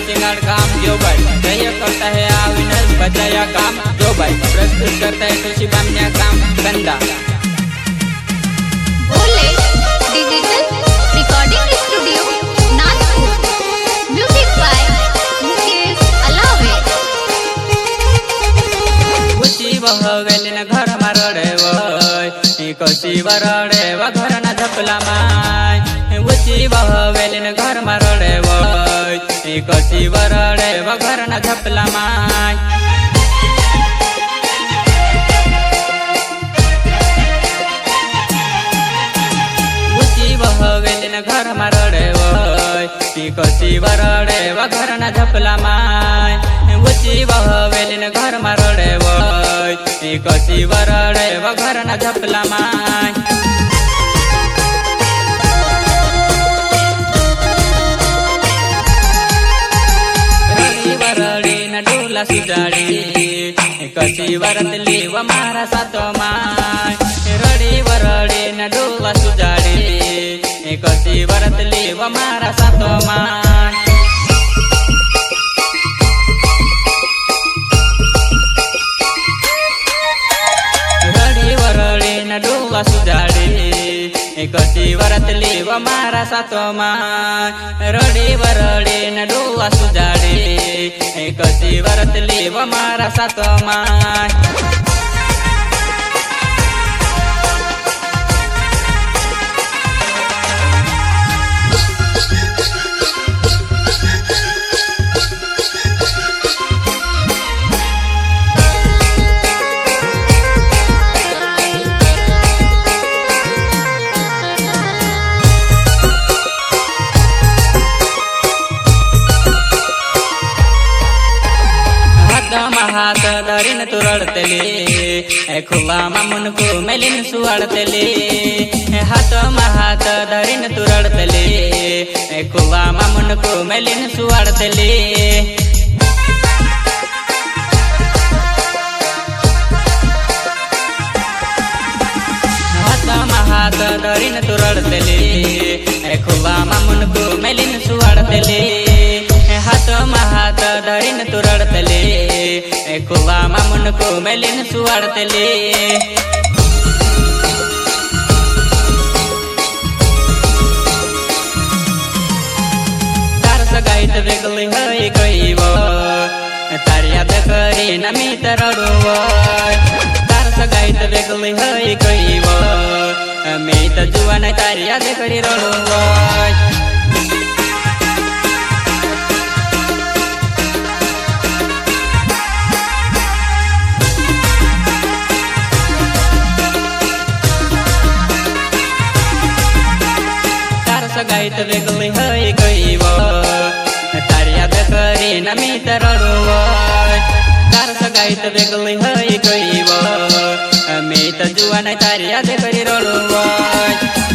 सिंगार काम जो भाई जय करता है अविनाश बचाया काम जो भाई प्रस्तुत करता है खुशी बामनिया काम कंदा digital recording studio Nagpur music by Mukesh अलावे खुशी बहवेली न घर मा रडे वय कशी वरडे व घर न झपला माय खुशी बहवेली न घर मा रडे वय कशी वरडे व घर न झपला माय बहवेली न घर मा रडे वय कशी वरडे व घर न झपला माय उची बहवेली न घर मा रडे वय कशी वरडे व घर न झपला माय रडी वरडी न डोला सुजाडी कशी वरतली व मारा सातो माय रडी वरडी न डोला सुजाडी कशी वरतली व मारा सातो माय रडी वरडी न डोला सुजाडी कशी वरतली व मारा सातो माय रडी वरडी न डोला सुजाडी कशी वरतली व मारा सातो माय हाथ धरिन तू रडतली खुला मामुन को मेलिन सुवाडतली हाथ धरिन तू रडतली खुला मामुन को मेलिन सुवाडतली हाथ धरिन तू रडतली खुला मामुन को मेलिन सुवाडतली हाथ धरिन तू रडतली खुला मामुन को मेलिन सुवाडतली तार सगाईत वेगळी हय गईव तार याद करी न मी तर रडुव तार सगाईत वेगळी हय गईव मी तर जुवान तार याद करी रडुव सगाईत वेगळी हय गईव तार याद करी न मी तर रडुव तार सगाईत वेगळी हय गईव मी तर जुवान तार याद करी रडुव